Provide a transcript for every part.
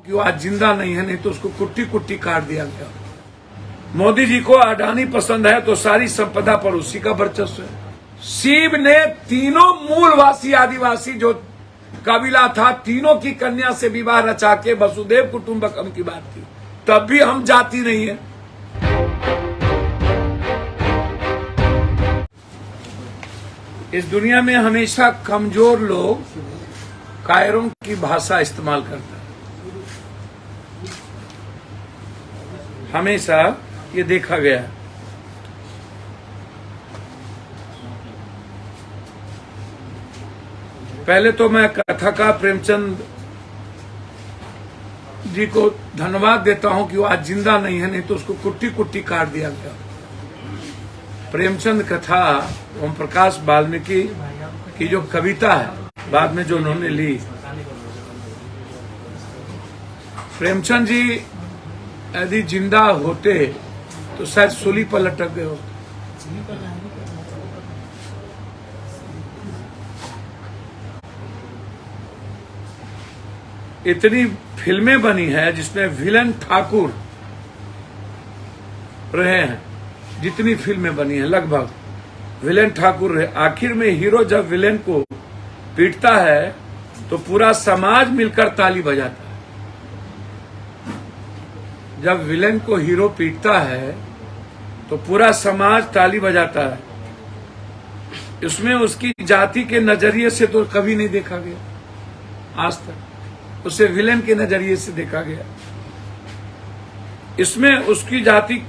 कि वो आज जिंदा नहीं है, नहीं तो उसको कुट्टी कुट्टी काट दिया गया। मोदी जी को अडानी पसंद है तो सारी संपदा पर उसी का वर्चस्व है। शिव ने तीनों मूलवासी आदिवासी जो कबीला था, तीनों की कन्या से विवाह रचा के वसुदेव कुटुंबकम की बात की, तब भी हम जाति नहीं है। इस दुनिया में हमेशा कमजोर लोग कायरों की भाषा इस्तेमाल करते हैं, हमेशा ये देखा गया है। पहले तो मैं कथाकार प्रेमचंद जी को धन्यवाद देता हूं कि वो आज जिंदा नहीं है, नहीं तो उसको कुट्टी कुट्टी काट दिया गया। प्रेमचंद कथा ओम प्रकाश वाल्मीकि की जो कविता है, बाद में जो उन्होंने ली, प्रेमचंद जी यदि जिंदा होते तो शायद सूली पर लटक गए होते। इतनी फिल्में बनी है जिसमें विलेन ठाकुर रहे हैं, जितनी फिल्में बनी हैं लगभग विलेन ठाकुर रहे। आखिर में हीरो जब विलेन को पीटता है तो पूरा समाज मिलकर ताली बजाता है। जब विलेन को हीरो पीटता है तो पूरा समाज ताली बजाता है। इसमें उसकी जाति के नजरिए से तो कभी नहीं देखा गया आज तक, उसे विलेन के नजरिए से देखा गया। इसमें उसकी जाति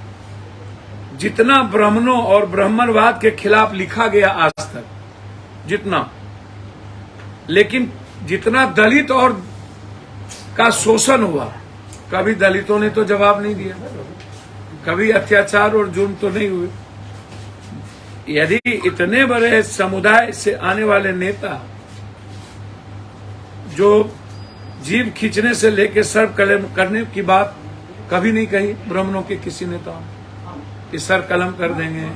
जितना ब्राह्मणों और ब्राह्मणवाद के खिलाफ लिखा गया आज तक, जितना, लेकिन जितना दलित और का शोषण हुआ, कभी दलितों ने तो जवाब नहीं दिया, कभी अत्याचार और जुर्म तो नहीं हुए। यदि इतने बड़े समुदाय से आने वाले नेता जो जीभ खींचने से लेकर सर कलम करने की बात कभी नहीं कही ब्राह्मणों के किसी नेता कि सर कलम कर देंगे,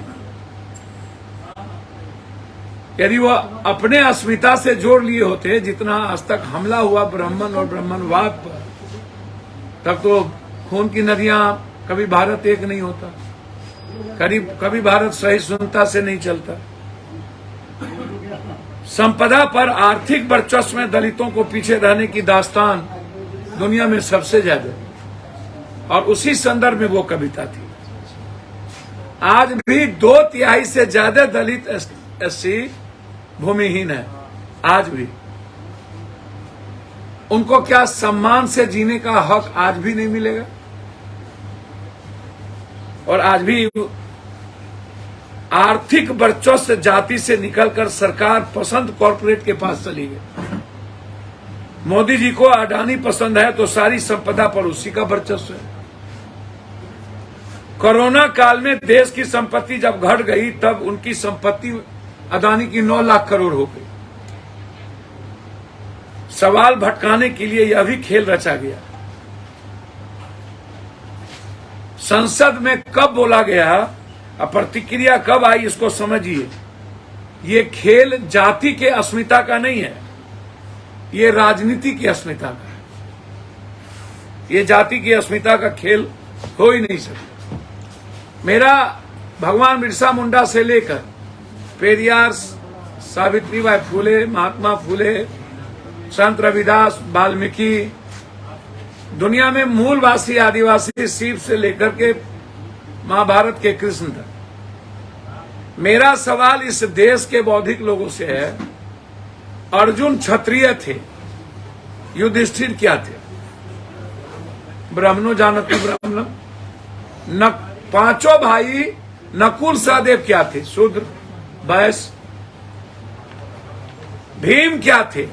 यदि वो अपने अस्मिता से जोड़ लिए होते जितना आज तक हमला हुआ ब्राह्मण और ब्राह्मणवाद पर, तब तो खून की नदियां, कभी भारत एक नहीं होता, कभी भारत सहिष्णुता से नहीं चलता। संपदा पर आर्थिक वर्चस्व में दलितों को पीछे रहने की दास्तान दुनिया में सबसे ज्यादा, और उसी संदर्भ में वो कविता थी। आज भी 2/3 से ज्यादा दलित एससी भूमिहीन है। आज भी उनको क्या सम्मान से जीने का हक आज भी नहीं मिलेगा? और आज भी आर्थिक वर्चस्व जाति से निकलकर सरकार पसंद कॉरपोरेट के पास चली गई। मोदी जी को अडानी पसंद है तो सारी संपदा पर उसी का वर्चस्व है। कोरोना काल में देश की संपत्ति जब घट गई, तब उनकी संपत्ति अडानी की 9 लाख करोड़ हो गई। सवाल भटकाने के लिए यह भी खेल रचा गया। संसद में कब बोला गया, प्रतिक्रिया कब आई, इसको समझिए। ये खेल जाति के अस्मिता का नहीं है, ये राजनीति की अस्मिता का है। ये जाति की अस्मिता का खेल हो ही नहीं सकता। मेरा भगवान बिरसा मुंडा से लेकर पेरियार, सावित्रीबाई फुले, महात्मा फुले, संत रविदास, वाल्मीकि, दुनिया में मूलवासी आदिवासी, शिव से लेकर के महाभारत के कृष्ण तक। मेरा सवाल इस देश के बौद्धिक लोगों से है, अर्जुन क्षत्रिय थे, युधिष्ठिर क्या थे? ब्राह्मणों जानते ब्राह्मण। न 5 भाई नकुल सहदेव क्या थे? शूद्र, वैश्य। भीम क्या थे?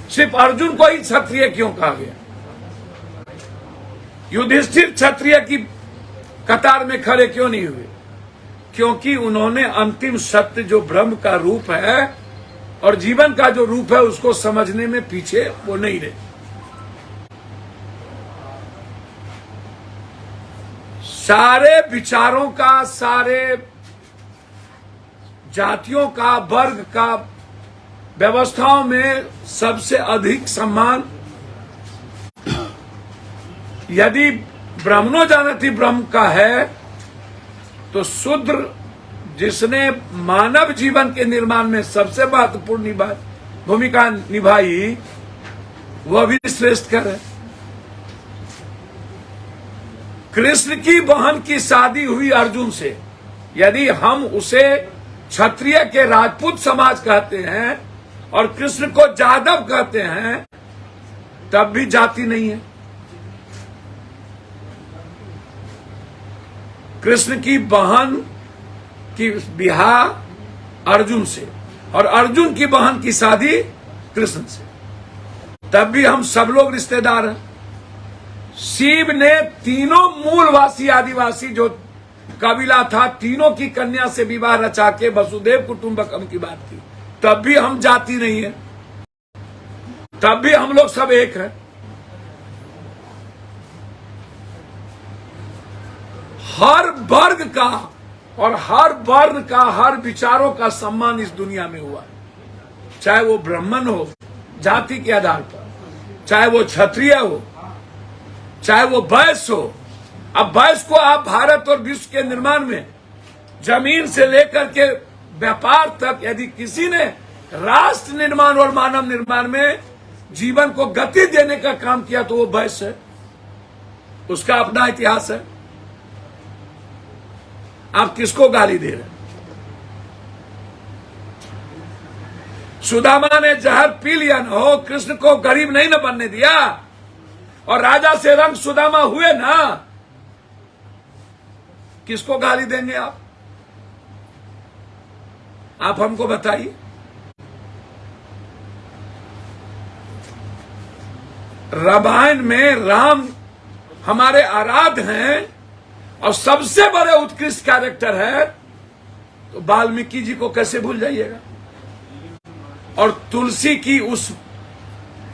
सिर्फ अर्जुन को ही क्षत्रिय क्यों कहा गया? युधिष्ठिर क्षत्रिय की कतार में खड़े क्यों नहीं हुए? क्योंकि उन्होंने अंतिम सत्य जो ब्रह्म का रूप है और जीवन का जो रूप है उसको समझने में पीछे वो नहीं रहे। सारे विचारों का, सारे जातियों का, वर्ग का, व्यवस्थाओं में सबसे अधिक सम्मान यदि ब्रह्मणो जानती ब्रह्म का है तो शूद्र जिसने मानव जीवन के निर्माण में सबसे महत्वपूर्ण भूमिका निभाई वह भी श्रेष्ठ कर है। कृष्ण की बहन की शादी हुई अर्जुन से, यदि हम उसे क्षत्रिय के राजपूत समाज कहते हैं और कृष्ण को जादव कहते हैं तब भी जाति नहीं है। कृष्ण की बहन की विवाह अर्जुन से और अर्जुन की बहन की शादी कृष्ण से, तब भी हम सब लोग रिश्तेदार हैं। शिव ने तीनों मूलवासी आदिवासी जो कबीला था तीनों की कन्या से विवाह रचा के वसुदेव कुटुंबकम की बात की, तब भी हम जाति नहीं है, तब भी हम लोग सब एक हैं। हर वर्ग का और हर वर्ण का हर विचारों का सम्मान इस दुनिया में हुआ है, चाहे वो ब्राह्मण हो जाति के आधार पर, चाहे वो क्षत्रिय हो, चाहे वो वैश्य हो। अब वैश्य को आप भारत और विश्व के निर्माण में जमीन से लेकर के व्यापार तक यदि किसी ने राष्ट्र निर्माण और मानव निर्माण में जीवन को गति देने का काम किया तो वो वैश्य है, उसका अपना इतिहास है। आप किसको गाली दे रहे हैं? सुदामा ने जहर पी लिया न हो, कृष्ण को गरीब नहीं न बनने दिया और राजा से रंग सुदामा हुए ना, किसको गाली देंगे आप? आप हमको बताइए। रामायण में राम हमारे आराध्य हैं और सबसे बड़े उत्कृष्ट कैरेक्टर है, तो वाल्मीकि जी को कैसे भूल जाइएगा? और तुलसी की उस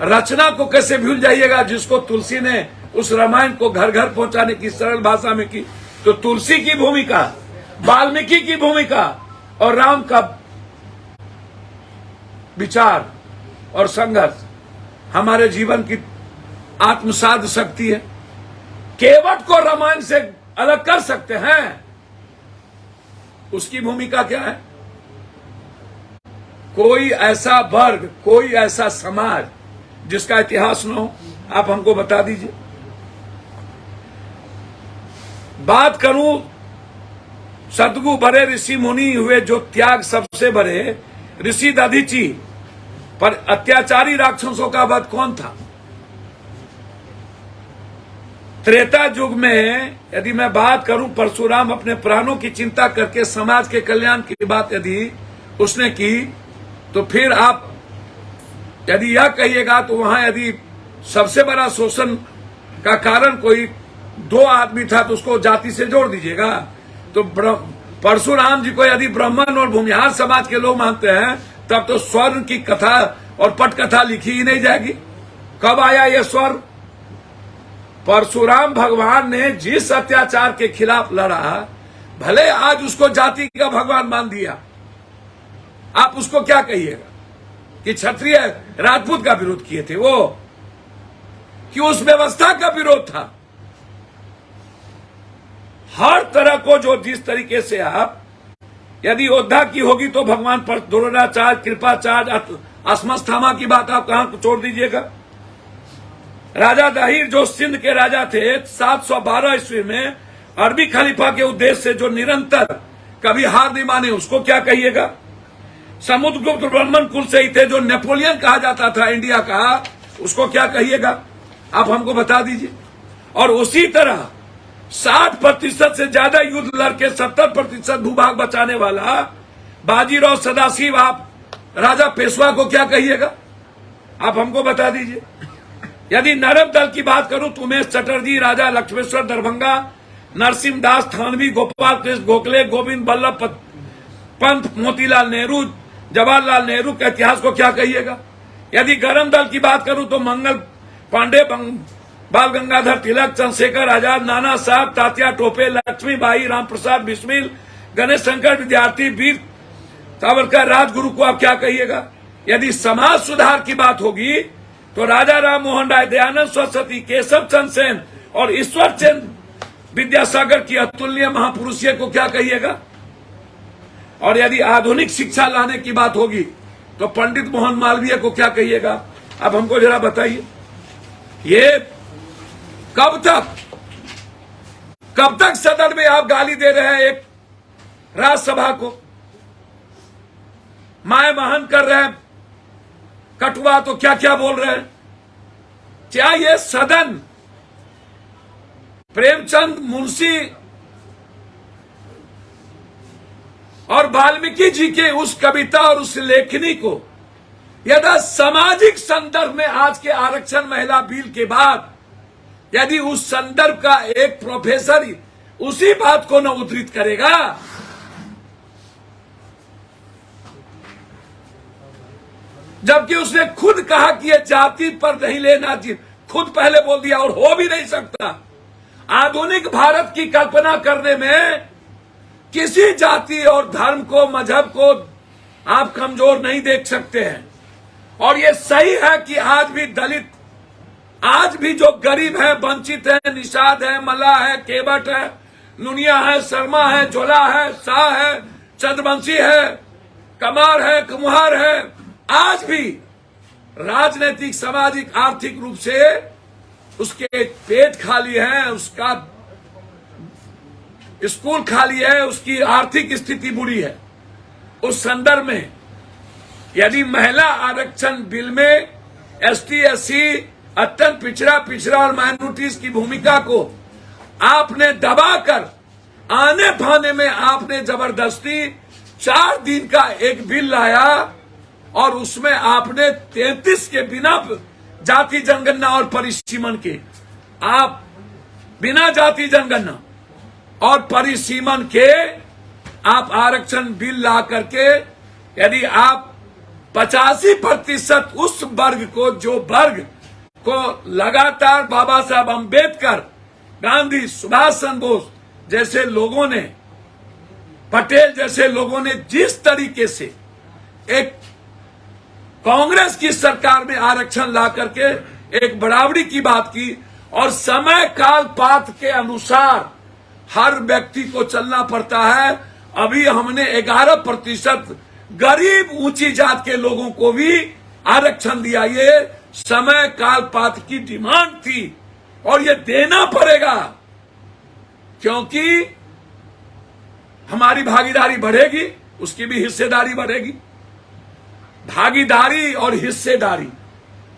रचना को कैसे भूल जाइएगा जिसको तुलसी ने उस रामायण को घर घर पहुंचाने की सरल भाषा में की? तो तुलसी की भूमिका, वाल्मीकि की भूमिका और राम का विचार और संघर्ष हमारे जीवन की आत्मसाध शक्ति है। केवट को रामायण से अलग कर सकते हैं, उसकी भूमिका क्या है? कोई ऐसा वर्ग, कोई ऐसा समाज जिसका इतिहास न हो, आप हमको बता दीजिए। बात करूं सतगु बड़े ऋषि मुनि हुए जो त्याग सबसे बड़े ऋषि दधीचि पर अत्याचारी राक्षसों का वध कौन था? त्रेता युग में यदि मैं बात करूं, परशुराम अपने प्राणों की चिंता करके समाज के कल्याण की बात यदि उसने की, तो फिर आप यदि यह कहिएगा तो वहां यदि सबसे बड़ा शोषण का कारण कोई दो आदमी था तो उसको जाति से जोड़ दीजिएगा। तो परशुराम जी को यदि ब्राह्मण और भूमिहार समाज के लोग मानते हैं तब तो स्वर्ण की कथा और पटकथा लिखी ही नहीं जाएगी। कब आया ये स्वर्ण? परशुराम भगवान ने जिस अत्याचार के खिलाफ लड़ा, भले आज उसको जाति का भगवान मान दिया, आप उसको क्या कहिएगा कि क्षत्रिय राजपूत का विरोध किए थे वो, कि उस व्यवस्था का विरोध था। हर तरह को जो जिस तरीके से आप यदि योद्धा की होगी तो भगवान पर द्रोणाचार्य, कृपाचार्य, अस्मस्थामा की बात आप कहां छोड़ दीजिएगा। राजा दाहिर जो सिंध के राजा थे 712 ईस्वी में, अरबी खलीफा के उद्देश्य से जो निरंतर कभी हार नहीं माने, उसको क्या कहिएगा। समुद्रगुप्त ब्राह्मण कुल से ही थे जो नेपोलियन कहा जाता था इंडिया का, उसको क्या कहिएगा? आप हमको बता दीजिए। और उसी तरह 60% से ज्यादा युद्ध लड़के 70% भूभाग बचाने वाला बाजीराव सदाशिव, आप राजा पेशवा को क्या कहिएगा? आप हमको बता दीजिए। यदि नरम दल की बात करूं तो उमेश चटर्जी, राजा लक्ष्मेश्वर दरभंगा, नरसिंहदास थानवी, गोपाल कृष्ण गोखले, गोविंद बल्लभ पंत, मोतीलाल नेहरू, जवाहरलाल नेहरू के इतिहास को क्या कहिएगा। यदि गरम दल की बात करूं तो मंगल पांडे, बाल गंगाधर तिलक, चंद्रशेखर आजाद, नाना साहब, तात्या टोपे, लक्ष्मीबाई, राम प्रसाद बिस्मिल, गणेश शंकर विद्यार्थी, वीर सावरकर, राजगुरु को आप क्या कहिएगा। यदि समाज सुधार की बात होगी तो राजा राम मोहन राय, दयानंद सरस्वती, केशव चंद्र सेन, और ईश्वर चंद्र विद्यासागर की अतुल्य महापुरुषीय को क्या कहिएगा। और यदि आधुनिक शिक्षा लाने की बात होगी तो पंडित मोहन मालवीय को क्या कहिएगा। अब हमको जरा बताइए, ये कब तक सदन में आप गाली दे रहे हैं एक राज्यसभा को, माय महन कर रहे हैं कटुआ, तो क्या क्या बोल रहे हैं। क्या ये सदन प्रेमचंद, मुंशी और वाल्मीकि जी के उस कविता और उस लेखनी को यदि सामाजिक संदर्भ में आज के आरक्षण महिला बिल के बाद यदि उस संदर्भ का एक प्रोफेसर उसी बात को न उद्धृत करेगा, जबकि उसने खुद कहा कि यह जाति पर नहीं लेना चाहिए, खुद पहले बोल दिया और हो भी नहीं सकता। आधुनिक भारत की कल्पना करने में किसी जाति और धर्म को, मजहब को आप कमजोर नहीं देख सकते हैं। और ये सही है कि आज भी दलित, आज भी जो गरीब है, वंचित है, निषाद है, मल्लाह है, केवट है, नुनिया है, शर्मा है, झोला है, शाह है, चंद्रवंशी है, कमार है, कुम्हार है, आज भी राजनीतिक, सामाजिक, आर्थिक रूप से उसके पेट खाली है, उसका स्कूल खाली है, उसकी आर्थिक स्थिति बुरी है। उस संदर्भ में यदि महिला आरक्षण बिल में एसटी, एससी, अत्यंत पिछड़ा और माइनॉरिटीज की भूमिका को आपने दबाकर आने फाने में आपने जबरदस्ती 4 दिन का एक बिल लाया और उसमें आपने 33 के बिना जाति जनगणना और परिसीमन के, आप बिना जाति जनगणना और परिसीमन के आप आरक्षण बिल ला करके यदि आप 85% उस वर्ग को, जो वर्ग को लगातार बाबा साहब अम्बेडकर, गांधी, सुभाष चंद्र बोस जैसे लोगों ने, पटेल जैसे लोगों ने जिस तरीके से एक कांग्रेस की सरकार में आरक्षण ला करके एक बराबरी की बात की और समय काल पात्र के अनुसार हर व्यक्ति को चलना पड़ता है। अभी हमने 11% गरीब ऊंची जात के लोगों को भी आरक्षण दिया। ये समय काल पात्र की डिमांड थी और ये देना पड़ेगा, क्योंकि हमारी भागीदारी बढ़ेगी, उसकी भी हिस्सेदारी बढ़ेगी। भागीदारी और हिस्सेदारी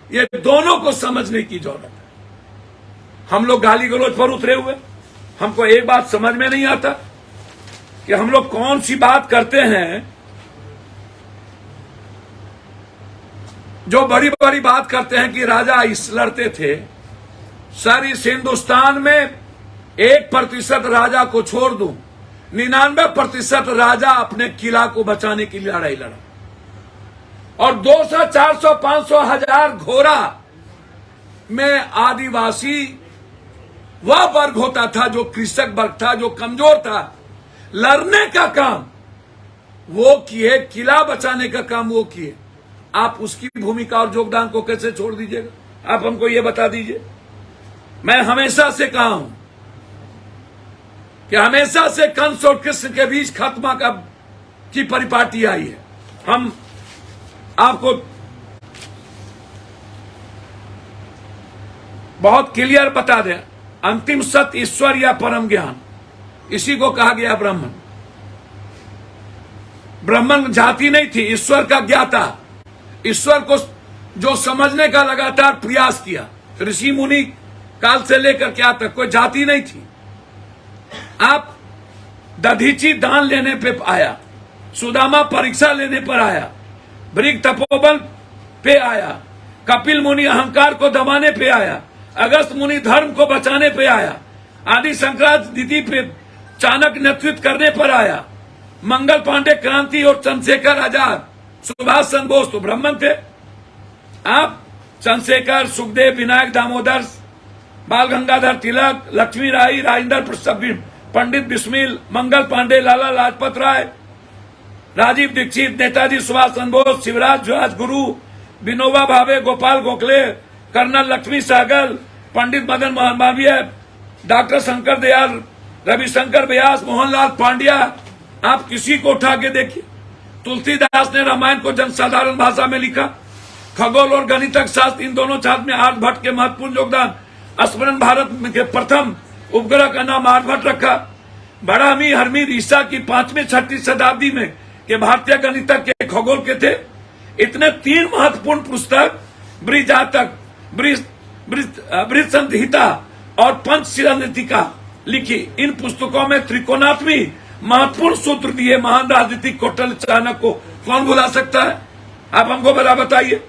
ये दोनों को समझने की जरूरत है। हम लोग गाली गलौज पर उतरे हुए, हमको एक बात समझ में नहीं आता कि हम लोग कौन सी बात करते हैं, जो बड़ी बड़ी बात करते हैं कि राजा इस लड़ते थे। सर, इस हिंदुस्तान में 1% राजा को छोड़ दूं, 99% राजा अपने किला को बचाने की लड़ाई लड़ा और 200, 400, 500, 1000 घोड़ा में आदिवासी वह वर्ग होता था जो कृषक वर्ग था, जो कमजोर था। लड़ने का काम वो किए, किला बचाने का काम वो किए। आप उसकी भूमिका और योगदान को कैसे छोड़ दीजिएगा? आप हमको ये बता दीजिए। मैं हमेशा से कहा हूं कि हमेशा से कंस और कृष्ण के बीच खात्मा की परिपाटी आई है। हम आपको बहुत क्लियर बता दें, अंतिम सत्य ईश्वर या परम ज्ञान, इसी को कहा गया ब्राह्मण। ब्राह्मण जाति नहीं थी, ईश्वर का ज्ञाता, ईश्वर को जो समझने का लगातार प्रयास किया। ऋषि मुनि काल से लेकर क्या तक कोई जाति नहीं थी। आप दधीची दान लेने पे आया, सुदामा परीक्षा लेने पर आया, भृग तपोबल पे आया, कपिल मुनि अहंकार को दबाने पे आया, अगस्त मुनि धर्म को बचाने पे आया, आदि शंकराचार्य पे चाणक्य नेतृत्व करने पर आया, मंगल पांडे क्रांति और चंद्रशेखर आजाद, सुभाष चंद्र बोस तो ब्राह्मण थे। आप चंद्रशेखर, सुखदेव, विनायक दामोदर, बाल गंगाधर तिलक, लक्ष्मी राय, राजेंद्र प्रसाद, पंडित बिस्मिल, मंगल पांडे, लाला लाजपत राय, राजीव दीक्षित, नेताजी सुभाष चंद्र बोस, शिवराज राजगुरु, विनोबा भावे, गोपाल गोखले, कर्नल लक्ष्मी सहगल, पंडित मदन मोहन मालवीय, डॉक्टर शंकर दयाल, रविशंकर व्यास, मोहनलाल पांड्या, आप किसी को उठा के देखिए। तुलसीदास ने रामायण को जनसाधारण भाषा में लिखा। खगोल और गणितक शास्त्र, इन दोनों छात्र में आर्यभट्ट के महत्वपूर्ण योगदान। स्मरण भारत के प्रथम उपग्रह का नाम आर्यभट्ट रखा। बड़ामी हरमीर ईसा की 5वीं-6वीं शताब्दी में के भारतीय गणितज्ञ के खगोल के थे। इतने 3 महत्वपूर्ण पुस्तक बृहजातक, बृहत संहिता और पंचशीला नीतिका लिखी। इन पुस्तकों में त्रिकोणात्मी महत्वपूर्ण सूत्र दिए महान राजनीतिक कौशल चाणक्य को कौन भुला सकता है? आप हमको बताइए।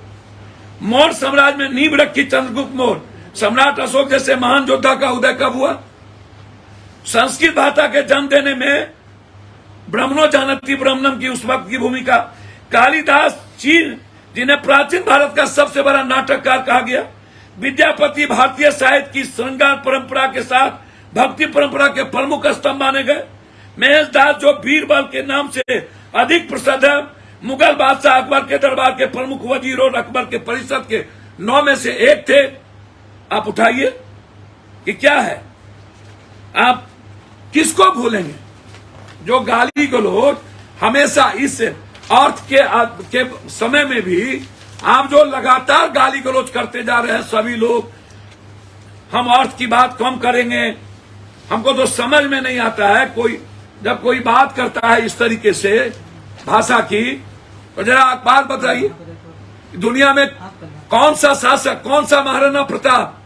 मौर्य साम्राज्य में नींव रखी चंद्रगुप्त मौर्य, सम्राट अशोक जैसे महान योद्धा का उदय कब हुआ? संस्कृत भाषा के जन्म देने में ब्रह्मणो जानती ब्रह्मणम की उस वक्त की भूमिका। कालिदास चीन, जिन्हें प्राचीन भारत का सबसे बड़ा नाटककार कहा गया। विद्यापति भारतीय साहित्य की श्रृंगार परंपरा के साथ भक्ति परंपरा के प्रमुख स्तंभ माने गए। महेश दास, जो बीरबल के नाम से अधिक प्रसिद्ध है, मुगल बादशाह अकबर के दरबार के प्रमुख वजीर और अकबर के परिषद के 9 में से एक थे। आप उठाइए कि क्या है, आप किसको भूलेंगे? जो गाली गलौज हमेशा इस अर्थ के समय में भी आप जो लगातार गाली गलौज करते जा रहे हैं सभी लोग, हम अर्थ की बात कम करेंगे। हमको तो समझ में नहीं आता है, जब कोई बात करता है इस तरीके से भाषा की, तो जरा आप बात बताइए, दुनिया में कौन सा शासक, कौन सा महाराणा प्रताप,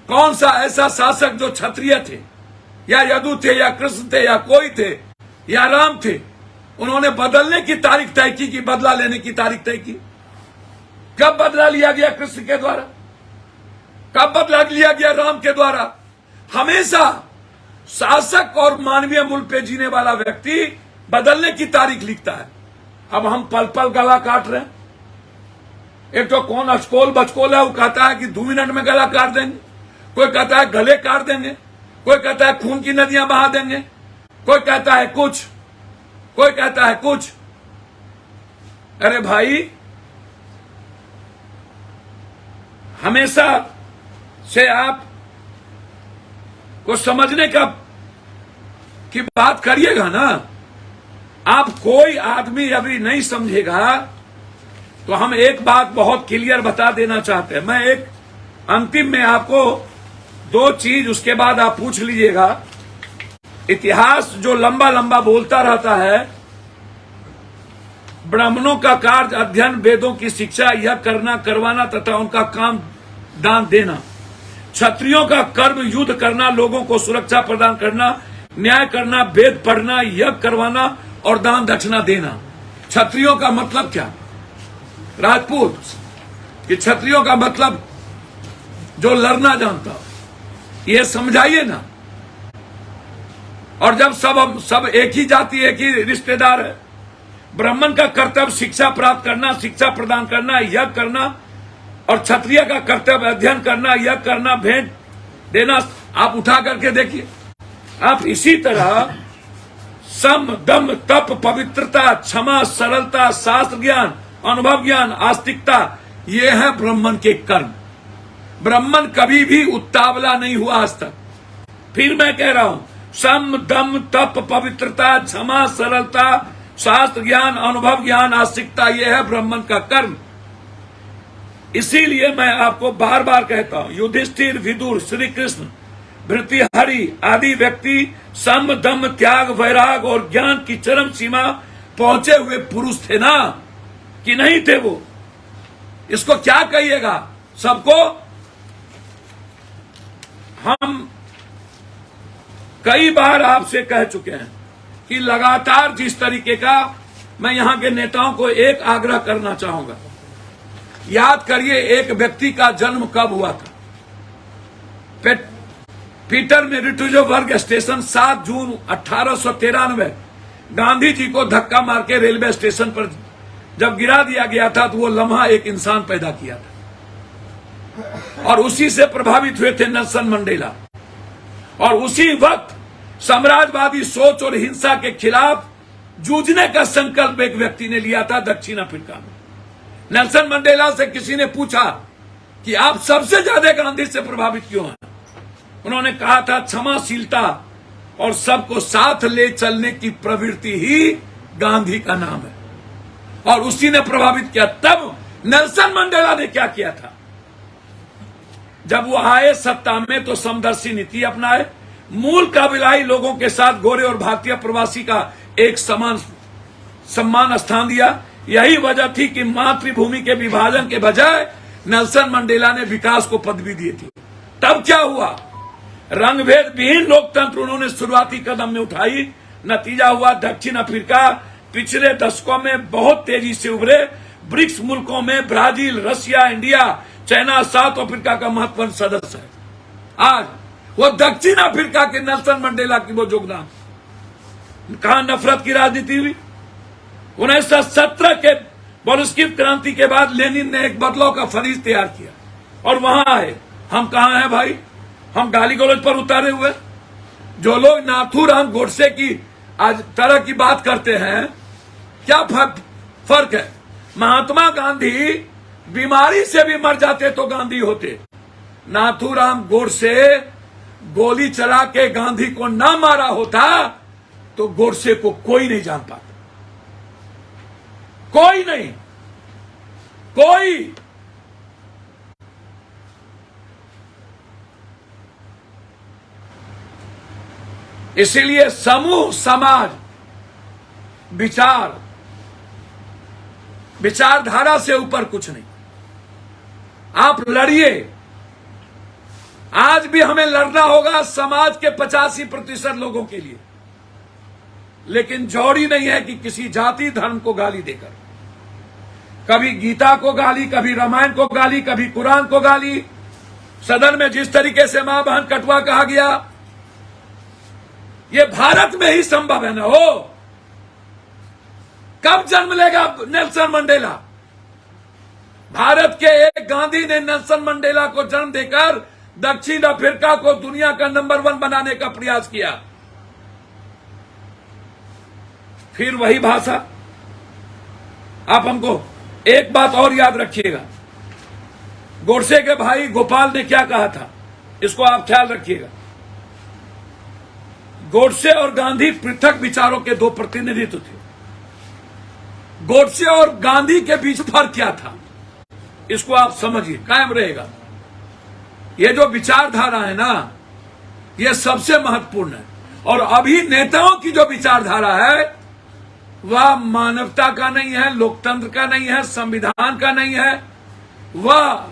कौन सा ऐसा शासक जो क्षत्रिय थे या यदु थे या कृष्ण थे या कोई थे या राम थे, उन्होंने बदलने की तारीख तय की कि बदला लेने की तारीख तय की? कब बदला लिया गया कृष्ण के द्वारा? कब बदला लिया गया राम के द्वारा? हमेशा शासक और मानवीय मूल पे जीने वाला व्यक्ति बदलने की तारीख लिखता है। अब हम पल पल गला काट रहे हैं। एक तो कौन अचकोल बचकोल है, वो कहता है कि 2 मिनट में गला काट देंगे, कोई कहता है गले काट देंगे, कोई कहता है खून की नदियां बहा देंगे, कोई कहता है कुछ, कोई कहता है कुछ। अरे भाई, हमेशा से आप को समझने की बात करिएगा ना। आप कोई आदमी अभी नहीं समझेगा तो हम एक बात बहुत क्लियर बता देना चाहते हैं। मैं एक अंतिम में आपको 2 चीज, उसके बाद आप पूछ लीजिएगा। इतिहास जो लंबा लंबा बोलता रहता है, ब्राह्मणों का कार्य अध्ययन, वेदों की शिक्षा, यह करना करवाना तथा उनका काम दान देना। क्षत्रियों का कर्म युद्ध करना, लोगों को सुरक्षा प्रदान करना, न्याय करना, वेद पढ़ना, यज्ञ करवाना और दान दक्षिणा देना। क्षत्रियों का मतलब क्या? राजपूत कि क्षत्रियों का मतलब जो लड़ना जानता हो, ये समझाइए ना। और जब सब एक ही जाति, एक ही रिश्तेदार है। ब्राह्मण का कर्तव्य शिक्षा प्राप्त करना, शिक्षा प्रदान करना, यज्ञ करना, और क्षत्रिय का कर्तव्य अध्ययन करना, यज्ञ करना, भेंट देना। आप उठा करके देखिए। आप इसी तरह सम, दम, तप, पवित्रता, क्षमा, सरलता, शास्त्र ज्ञान, अनुभव ज्ञान, आस्तिकता, ये है ब्राह्मण के कर्म। ब्राह्मण कभी भी उतावला नहीं हुआ आज तक। फिर मैं कह रहा हूं, सम, दम, तप, पवित्रता, क्षमा, सरलता, शास्त्र ज्ञान, अनुभव ज्ञान, आस्तिकता, यह है ब्राह्मण का कर्म। इसीलिए मैं आपको बार बार कहता हूं, युधिष्ठिर, विदुर, श्री कृष्ण, भृतृहरि आदि व्यक्ति सम, दम, त्याग, वैराग और ज्ञान की चरम सीमा पहुंचे हुए पुरुष थे ना, कि नहीं थे वो? इसको क्या कहिएगा सबको? हम कई बार आपसे कह चुके हैं कि लगातार जिस तरीके का, मैं यहां के नेताओं को एक आग्रह करना चाहूंगा। याद करिए, एक व्यक्ति का जन्म कब हुआ था? पीटर में रिटुजोबर्ग स्टेशन 7 जून 1893 गांधी जी को धक्का मार के रेलवे स्टेशन पर जब गिरा दिया गया था, तो वो लम्हा एक इंसान पैदा किया था। और उसी से प्रभावित हुए थे नेल्सन मंडेला। और उसी वक्त साम्राज्यवादी सोच और हिंसा के खिलाफ जूझने का संकल्प एक व्यक्ति ने लिया था दक्षिण अफ्रीका में। नेल्सन मंडेला से किसी ने पूछा कि आप सबसे ज्यादा गांधी से प्रभावित क्यों हैं? उन्होंने कहा था क्षमाशीलता और सबको साथ ले चलने की प्रवृत्ति ही गांधी का नाम है, और उसी ने प्रभावित किया। तब नेल्सन मंडेला ने क्या किया था? जब वो आए सत्ता में तो समदर्शी नीति अपनाए, मूल कबीलाई लोगों के साथ गोरे और भारतीय प्रवासी का एक समान सम्मान स्थान दिया। यही वजह थी कि मातृभूमि के विभाजन के बजाय नेल्सन मंडेला ने विकास को पदवी दी थी। तब क्या हुआ? रंगभेद विहीन लोकतंत्र उन्होंने शुरुआती कदम में उठाई। नतीजा हुआ दक्षिण अफ्रीका पिछले दशकों में बहुत तेजी से उभरे। ब्रिक्स मुल्कों में Brazil, Russia, India, China, south Africa का महत्वपूर्ण सदस्य है। आज वो दक्षिण अफ्रीका के नेल्सन मंडेला की वो योगदान, कहां नफरत की राजनीति हुई। 1917 के बोल्शेविक क्रांति के बाद लेनिन ने एक बदलाव का फरीज तैयार किया और वहां आए। हम कहां हैं भाई? हम गाली गलौज पर उतारे हुए। जो लोग नाथूराम गोडसे की आज तरह की बात करते हैं, क्या फर्क है? महात्मा गांधी बीमारी से भी मर जाते तो गांधी होते। नाथूराम गोडसे गोली चला के गांधी को ना मारा होता तो गोडसे को कोई नहीं जान पाता, कोई नहीं, कोई। इसीलिए समूह, समाज, विचारधारा से ऊपर कुछ नहीं। आप लड़िए, आज भी हमें लड़ना होगा समाज के 85% लोगों के लिए, लेकिन जौड़ी नहीं है कि किसी जाति धर्म को गाली देकर, कभी गीता को गाली, कभी रामायण को गाली, कभी कुरान को गाली। सदन में जिस तरीके से मां बहन कटवा कहा गया, ये भारत में ही संभव है ना हो। कब जन्म लेगा नेल्सन मंडेला? भारत के एक गांधी ने नेल्सन मंडेला को जन्म देकर दक्षिण अफ्रीका को दुनिया का नंबर 1 बनाने का प्रयास किया। फिर वही भाषा। आप हमको एक बात और याद रखिएगा, गोडसे के भाई गोपाल ने क्या कहा था, इसको आप ख्याल रखिएगा। गोडसे और गांधी पृथक विचारों के दो प्रतिनिधित्व थे। गोडसे और गांधी के बीच फर्क क्या था, इसको आप समझिए, कायम रहेगा। ये जो विचारधारा है ना, ये सबसे महत्वपूर्ण है। और अभी नेताओं की जो विचारधारा है वह मानवता का नहीं है, लोकतंत्र का नहीं है, संविधान का नहीं है, वह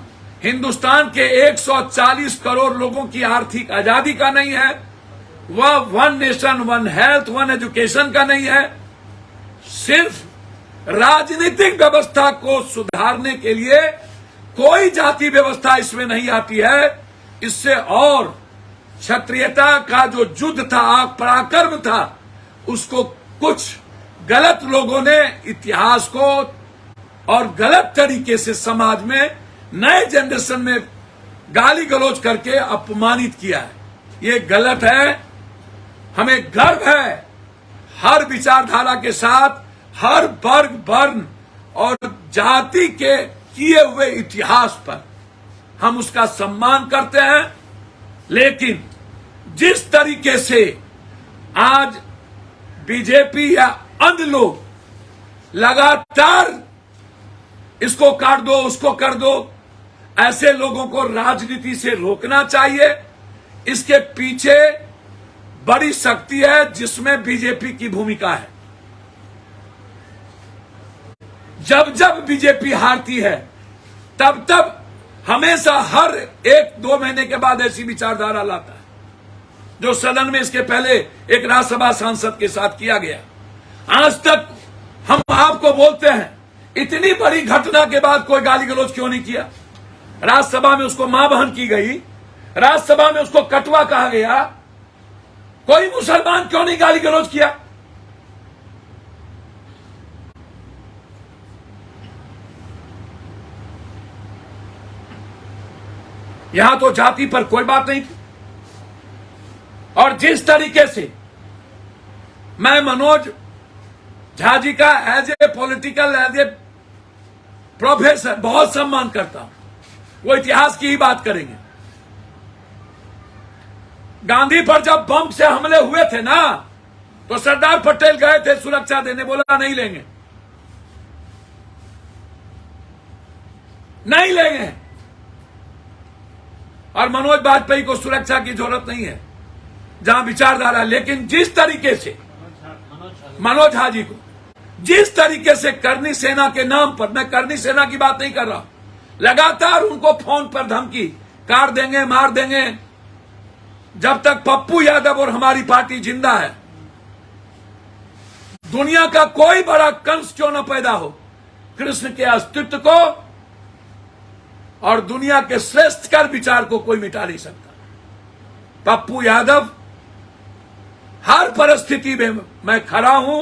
हिंदुस्तान के 140 करोड़ लोगों की आर्थिक आजादी का नहीं है, वह 1 नेशन 1 हेल्थ 1 एजुकेशन का नहीं है। सिर्फ राजनीतिक व्यवस्था को सुधारने के लिए कोई जाति व्यवस्था इसमें नहीं आती है। इससे और क्षत्रियता का जो युद्ध था, पराक्रम था, उसको कुछ गलत लोगों ने इतिहास को और गलत तरीके से समाज में नए जनरेशन में गाली गलौज करके अपमानित किया है। ये गलत है। हमें गर्व है हर विचारधारा के साथ, हर वर्ग, वर्ण और जाति के किए हुए इतिहास पर हम उसका सम्मान करते हैं। लेकिन जिस तरीके से आज बीजेपी या अन्य लोग लगातार इसको काट दो, उसको कर दो, ऐसे लोगों को राजनीति से रोकना चाहिए। इसके पीछे बड़ी शक्ति है जिसमें बीजेपी की भूमिका है। जब जब बीजेपी हारती है तब तब हमेशा हर 1-2 महीने के बाद ऐसी विचारधारा लाता है, जो सदन में इसके पहले एक राज्यसभा सांसद के साथ किया गया। आज तक हम आपको बोलते हैं, इतनी बड़ी घटना के बाद कोई गाली गलौज क्यों नहीं किया? राज्यसभा में उसको मां बहन की गई, राज्यसभा में उसको कटवा कहा गया, कोई मुसलमान क्यों नहीं गाली गलौज किया? यहां तो जाति पर कोई बात नहीं थी। और जिस तरीके से मैं मनोज झा जी का as a political, as a professor बहुत सम्मान करता हूं, वो इतिहास की ही बात करेंगे। गांधी पर जब बम से हमले हुए थे ना, तो सरदार पटेल गए थे सुरक्षा देने, बोला नहीं लेंगे, नहीं लेंगे। और मनोज वाजपेयी को सुरक्षा की जरूरत नहीं है जहां विचारधारा। लेकिन जिस तरीके से मनोज झा जी को, जिस तरीके से करनी सेना के नाम पर, मैं करनी सेना की बात नहीं कर रहा, लगातार उनको फोन पर धमकी, काट देंगे, मार देंगे। जब तक पप्पू यादव और हमारी पार्टी जिंदा है, दुनिया का कोई बड़ा कंस क्यों न पैदा हो, कृष्ण के अस्तित्व को और दुनिया के श्रेष्ठ कर विचार को कोई मिटा नहीं सकता। पप्पू यादव हर परिस्थिति में मैं खड़ा हूं,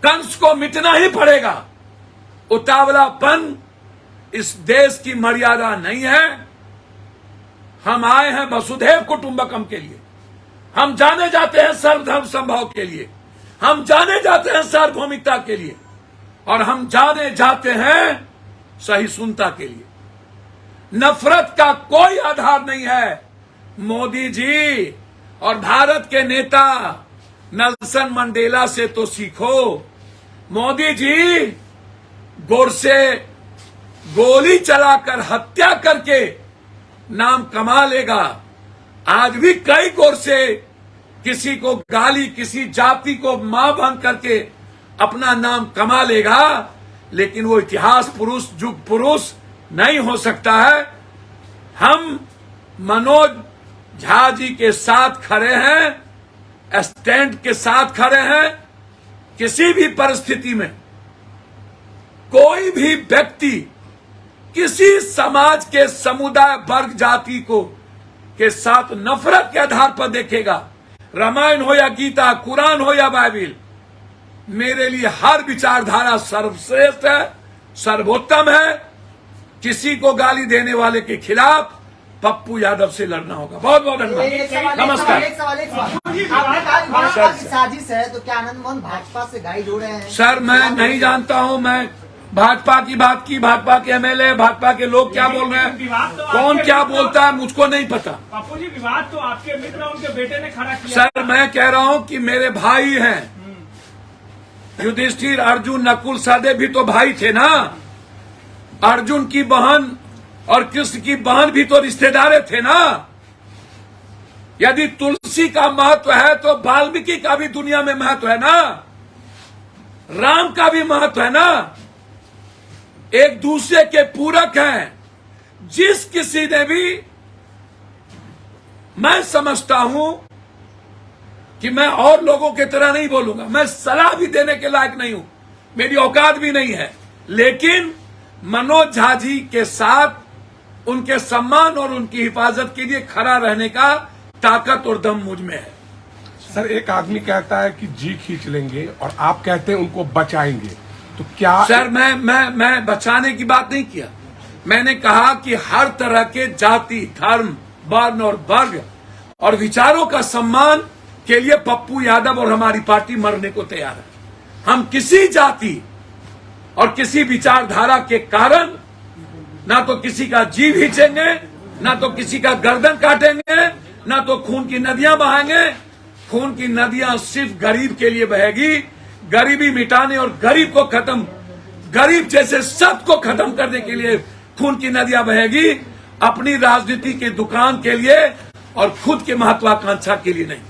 कंस को मिटना ही पड़ेगा। उतावलापन इस देश की मर्यादा नहीं है। हम आए हैं वसुधैव कुटुंबकम के लिए, हम जाने जाते हैं सर्वधर्म संभाव के लिए, हम जाने जाते हैं सार्वभौमिकता के लिए, और हम जाने जाते हैं सहिष्णुता के लिए। नफरत का कोई आधार नहीं है। मोदी जी और भारत के नेता नेल्सन मंडेला से तो सीखो। मोदी जी गोरसे गोली चलाकर हत्या करके नाम कमा लेगा। आज भी कई गोरसे किसी को गाली, किसी जाति को मां भंग करके अपना नाम कमा लेगा, लेकिन वो इतिहास पुरुष, युग पुरुष नहीं हो सकता है। हम मनोज झा जी के साथ खड़े हैं, स्टैंड के साथ खड़े हैं। किसी भी परिस्थिति में कोई भी व्यक्ति किसी समाज के समुदाय, वर्ग, जाति को के साथ नफरत के आधार पर देखेगा, रामायण हो या गीता, कुरान हो या बाइबिल, मेरे लिए हर विचारधारा सर्वश्रेष्ठ है, सर्वोत्तम है। किसी को गाली देने वाले के खिलाफ पप्पू यादव से लड़ना होगा। बहुत बहुत धन्यवाद। नमस्कार। एक सवाल आपने कहा भाजपा की साजिश है, तो क्या आनंद मोहन भाजपा से गाइड हो रहे हैं? सर, मैं नहीं जानता हूं। मैं भाजपा की बात की, भाजपा के एमएलए, भाजपा के लोग क्या बोल रहे हैं, कौन क्या बोलता है, मुझको नहीं पता। पप्पू जी, विवाद तो आपके मित्र, उनके बेटे ने खड़ा किया। सर, मैं कह रहा हूं कि मेरे भाई हैं युधिष्ठिर, अर्जुन, नकुल, सहदेव भी तो भाई थे ना। अर्जुन की बहन और कृष्ण की बहन भी तो रिश्तेदार थे ना। यदि तुलसी का महत्व है तो वाल्मीकि का भी दुनिया में महत्व है ना, राम का भी महत्व है ना। एक दूसरे के पूरक हैं। जिस किसी ने भी, मैं समझता हूं कि मैं और लोगों की तरह नहीं बोलूंगा, मैं सलाह भी देने के लायक नहीं हूं, मेरी औकात भी नहीं है, लेकिन मनोज झा जी के साथ उनके सम्मान और उनकी हिफाजत के लिए खड़ा रहने का ताकत और दम मुझ में है। सर, एक आदमी कहता है कि जी खींच लेंगे और आप कहते हैं उनको बचाएंगे, तो क्या? सर, मैं बचाने की बात नहीं किया। मैंने कहा कि हर तरह के जाति, धर्म, वर्ण और वर्ग और विचारों का सम्मान के लिए पप्पू यादव और हमारी पार्टी मरने को तैयार है। हम किसी जाति और किसी विचारधारा के कारण ना तो किसी का जीव खींचेंगे, ना तो किसी का गर्दन काटेंगे, ना तो खून की नदियां बहाएंगे। खून की नदियां सिर्फ गरीब के लिए बहेगी। गरीबी मिटाने और गरीब जैसे सब को खत्म करने के लिए खून की नदियां बहेगी, अपनी राजनीति की दुकान के लिए और खुद की महत्वाकांक्षा के लिए नहीं।